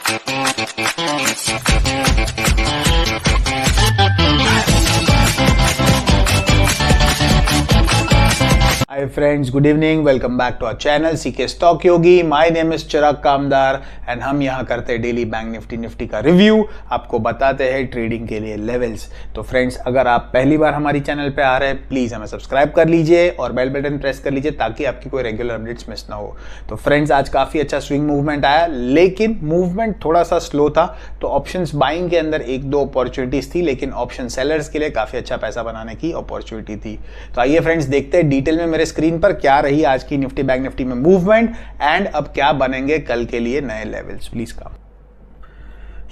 Hi friends, good evening. Welcome back to our channel CK Stock Yogi. My name is Chirag Kamdar and हम यहाँ करते हैं daily bank Nifty का review, आपको बताते हैं ट्रेडिंग के लिए लेवल्स। तो फ्रेंड्स, अगर आप पहली बार हमारी चैनल पे आ रहे हैं, प्लीज हमें सब्सक्राइब कर लीजिए और बेल बटन प्रेस कर लीजिए ताकि आपकी कोई रेगुलर अपडेट्स मिस ना हो। तो फ्रेंड्स, आज काफी अच्छा स्विंग मूवमेंट आया, लेकिन मूवमेंट थोड़ा सा स्लो था। तो ऑप्शंस बाइंग के अंदर एक दो अपॉर्चुनिटीज थी, लेकिन ऑप्शन सेलर्स के लिए काफी अच्छा पैसा बनाने की अपॉर्चुनिटी थी। तो आइए फ्रेंड्स, देखते हैं डिटेल में मेरे स्क्रीन पर क्या रही आज की निफ्टी बैंक निफ्टी में मूवमेंट एंड अब क्या बनेंगे कल के लिए नए लेवल्स। Please come.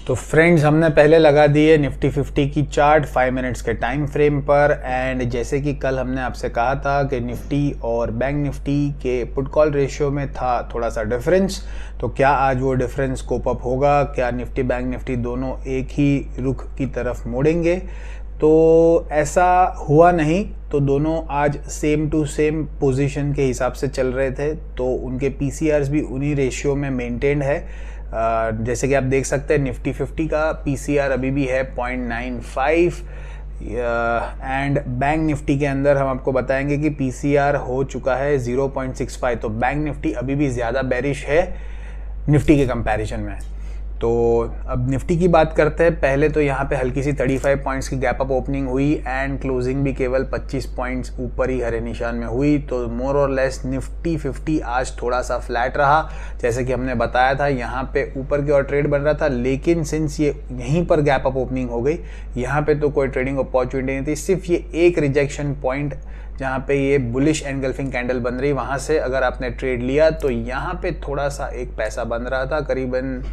तो फ्रेंड्स, हमने पहले लगा दिए निफ्टी 50 की चार्ट 5 मिनट्स के टाइम फ्रेम पर। एंड जैसे कि कल हमने आपसे कहा था कि निफ्टी और बैंक निफ्टी के पुट कॉल रेशियो में था थोड़ा सा डिफरेंस, तो क्या आज वो डिफरेंस कोप अप होगा? क्या निफ्टी बैंक निफ्टी दोनों एक ही रुख की तरफ मोड़ेंगे? तो ऐसा हुआ नहीं। तो दोनों आज सेम टू सेम पोजीशन के हिसाब से चल रहे थे, तो उनके पीसीआर्स भी उन्हीं रेशियो में मेंटेन्ड है। जैसे कि आप देख सकते हैं, निफ्टी 50 का पीसीआर अभी भी है 0.95 एंड बैंक निफ्टी के अंदर हम आपको बताएंगे कि पीसीआर हो चुका है 0.65। तो बैंक निफ्टी अभी भी ज़्यादा बेरिश है निफ्टी के कंपैरिजन में। तो अब निफ्टी की बात करते हैं। पहले तो यहाँ पे हल्की सी 35 पॉइंट्स की गैप अप ओपनिंग हुई एंड क्लोजिंग भी केवल 25 पॉइंट्स ऊपर ही हरे निशान में हुई। तो मोर और लेस निफ्टी 50 आज थोड़ा सा फ्लैट रहा। जैसे कि हमने बताया था, यहाँ पे ऊपर की ओर ट्रेड बन रहा था, लेकिन सिंस ये यहीं पर गैप अप ओपनिंग हो गई, यहाँ पे तो कोई ट्रेडिंग अपॉर्चुनिटी नहीं थी। सिर्फ ये एक रिजेक्शन पॉइंट जहाँ पे ये बुलिश एनगल्फिंग कैंडल बन रही, वहाँ से अगर आपने ट्रेड लिया तो यहाँ पे थोड़ा सा एक पैसा बन रहा था। करीबन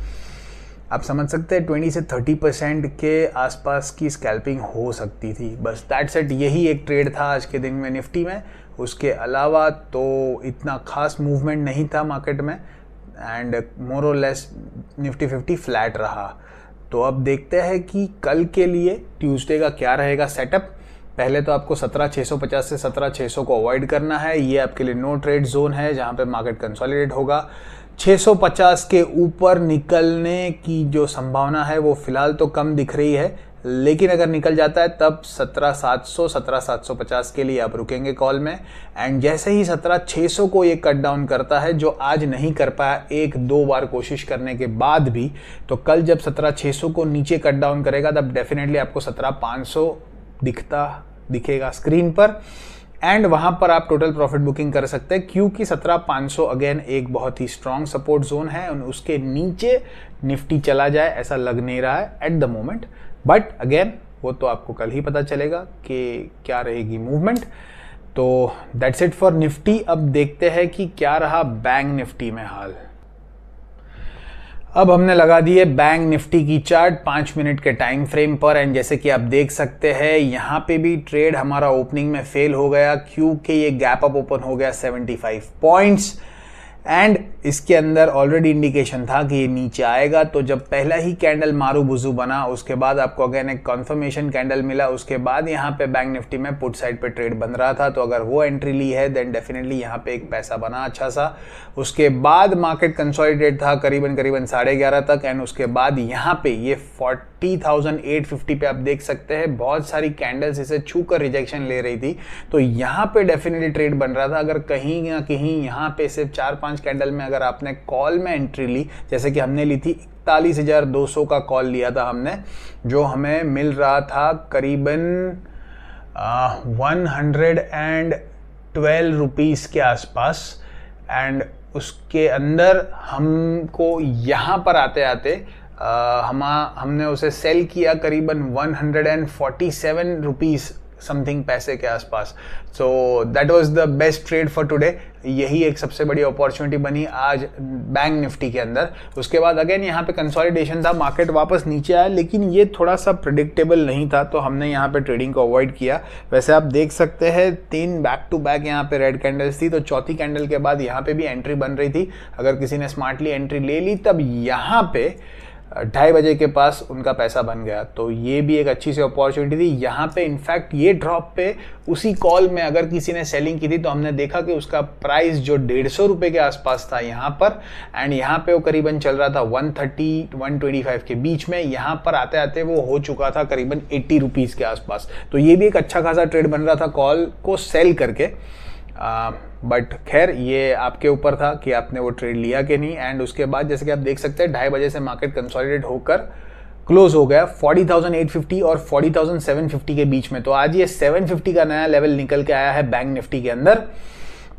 आप समझ सकते हैं 20 से 30% के आसपास की स्कैल्पिंग हो सकती थी। बस दैट्स इट, यही एक ट्रेड था आज के दिन में निफ्टी में। उसके अलावा तो इतना खास मूवमेंट नहीं था मार्केट में एंड मोर और लेस निफ्टी 50 फ्लैट रहा। तो अब देखते हैं कि कल के लिए ट्यूसडे का क्या रहेगा सेटअप। पहले तो आपको 17,650 से 17,600 को अवॉइड करना है। ये आपके लिए नो ट्रेड जोन है जहाँ पे मार्केट कंसोलिडेट होगा। 650 के ऊपर निकलने की जो संभावना है वो फिलहाल तो कम दिख रही है, लेकिन अगर निकल जाता है तब 17,700 17,750 के लिए आप रुकेंगे कॉल में। एंड जैसे ही 17,600 को ये कट डाउन करता है, जो आज नहीं कर पाया एक दो बार कोशिश करने के बाद भी, तो कल जब 17,600 को नीचे कट डाउन करेगा तब डेफिनेटली आपको 17,500 दिखेगा स्क्रीन पर एंड वहां पर आप टोटल प्रॉफिट बुकिंग कर सकते हैं, क्योंकि 17,500 अगेन एक बहुत ही स्ट्रॉन्ग सपोर्ट जोन है और उसके नीचे निफ्टी चला जाए ऐसा लग नहीं रहा है at the moment. But again वो तो आपको कल ही पता चलेगा कि क्या रहेगी मूवमेंट। तो दैट्स इट फॉर निफ्टी। अब देखते हैं कि क्या रहा बैंक निफ्टी में हाल। अब हमने लगा दिए बैंक निफ्टी की चार्ट 5 मिनट के टाइम फ्रेम पर एंड जैसे कि आप देख सकते हैं, यहाँ पे भी ट्रेड हमारा ओपनिंग में फेल हो गया क्योंकि ये गैप अप ओपन हो गया 75 पॉइंट्स एंड इसके अंदर ऑलरेडी इंडिकेशन था कि ये नीचे आएगा। तो जब पहला ही कैंडल मारू बुजू बना, उसके बाद आपको अगेन एक कन्फर्मेशन कैंडल मिला, उसके बाद यहाँ पे बैंक निफ्टी में पुट साइड पे ट्रेड बन रहा था। तो अगर वो एंट्री ली है देन डेफिनेटली यहाँ पे एक पैसा बना अच्छा सा। उसके बाद मार्केट कंसोलिडेट था करीबन 11:30 तक एंड उसके बाद यहाँ पे ये 40,850 पे आप देख सकते हैं बहुत सारी कैंडल्स इसे छू कर रिजेक्शन ले रही थी। तो यहाँ पे डेफिनेटली ट्रेड बन रहा था। अगर कहीं ना कहीं यहाँ पे सिर्फ 4-5 कैंडल में अगर आपने कॉल में एंट्री ली, जैसे कि हमने ली थी 41,200 का कॉल लिया था हमने, जो हमें मिल रहा था करीबन 112 रुपीस के आसपास एंड उसके अंदर हमको यहाँ पर आते आते हमने उसे सेल किया करीबन 147 रुपीस समथिंग पैसे के आसपास। So that was the best trade for today. यही एक सबसे बड़ी अपॉर्चुनिटी बनी आज बैंक निफ्टी के अंदर। उसके बाद अगेन यहाँ पे कंसोलिडेशन था, मार्केट वापस नीचे आया, लेकिन ये थोड़ा सा प्रेडिक्टेबल नहीं था तो हमने यहाँ पे ट्रेडिंग को अवॉइड किया। वैसे आप देख सकते हैं 3 बैक टू बैक यहाँ पे रेड कैंडल्स थी, तो चौथी कैंडल के बाद यहाँ पे भी एंट्री बन रही थी। अगर किसी ने स्मार्टली एंट्री ले ली तब यहाँ पे 2:30 बजे के पास उनका पैसा बन गया। तो ये भी एक अच्छी सी अपॉर्चुनिटी थी। यहाँ पे इनफैक्ट ये ड्रॉप पे उसी कॉल में अगर किसी ने सेलिंग की थी तो हमने देखा कि उसका प्राइस जो 150 रुपये के आसपास था यहाँ पर, एंड यहाँ पे वो करीबन चल रहा था 130-125 के बीच में। यहाँ पर आते आते वो हो चुका था करीबन 80 रुपीज़ के आसपास। तो ये भी एक अच्छा खासा ट्रेड बन रहा था कॉल को सेल करके। बट खैर ये आपके ऊपर था कि आपने वो ट्रेड लिया कि नहीं। एंड उसके बाद जैसे कि आप देख सकते हैं 2:30 बजे से मार्केट कंसोलिडेट होकर क्लोज हो गया 40,850 और 40,750 के बीच में। तो आज ये 750 का नया लेवल निकल के आया है बैंक निफ्टी के अंदर।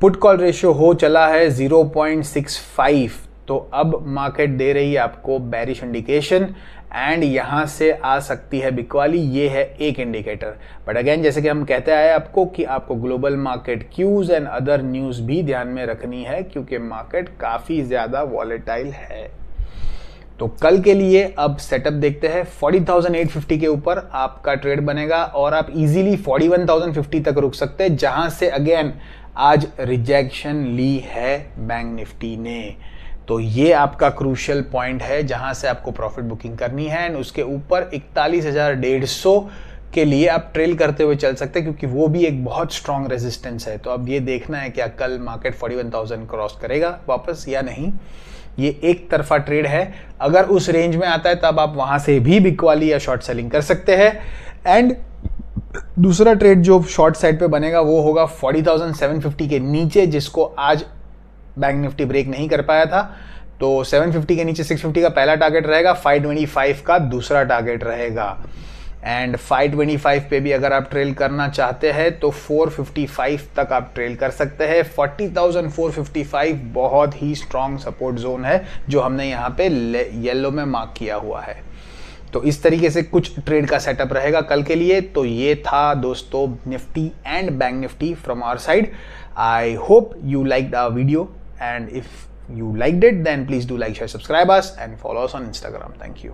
पुट कॉल रेशियो हो चला है 0.65। तो अब मार्केट दे रही है आपको बेरिश इंडिकेशन एंड यहाँ से आ सकती है बिकवाली। ये है एक इंडिकेटर। बट अगेन जैसे कि हम कहते आए आपको कि आपको global market cues and other news भी ध्यान में रखनी है क्योंकि मार्केट काफ़ी ज़्यादा वॉलेटाइल है। तो कल के लिए अब सेटअप देखते हैं। 40,850 के ऊपर आपका ट्रेड बनेगा और आप इजीली 41,050 तक रुक सकते हैं, जहां से अगेन आज रिजेक्शन ली है बैंक निफ्टी ने। तो ये आपका क्रूशियल पॉइंट है जहां से आपको प्रॉफिट बुकिंग करनी है। एंड उसके ऊपर 41,150 के लिए आप ट्रेल करते हुए चल सकते हैं क्योंकि वो भी एक बहुत स्ट्रॉन्ग रेजिस्टेंस है। तो अब ये देखना है क्या कल मार्केट 41,000 क्रॉस करेगा वापस या नहीं। ये एक तरफा ट्रेड है। अगर उस रेंज में आता है तब आप वहां से भी बिकवाली या शॉर्ट सेलिंग कर सकते हैं। एंड दूसरा ट्रेड जो शॉर्ट साइड पे बनेगा वो होगा 40,750 के नीचे, जिसको आज बैंक निफ्टी ब्रेक नहीं कर पाया था। तो 750 के नीचे 650 का पहला टारगेट रहेगा, 525 का दूसरा टारगेट रहेगा। एंड 525 पे भी अगर आप ट्रेल करना चाहते हैं तो 455 तक आप ट्रेल कर सकते हैं। 40,455 बहुत ही स्ट्रॉन्ग सपोर्ट जोन है जो हमने यहाँ पे येलो में मार्क किया हुआ है। तो इस तरीके से कुछ ट्रेड का सेटअप रहेगा कल के लिए। तो ये था दोस्तों Nifty and bank Nifty from our side. I hope you liked our video, and if you liked it then please do like, share, subscribe us and follow us on Instagram. Thank you.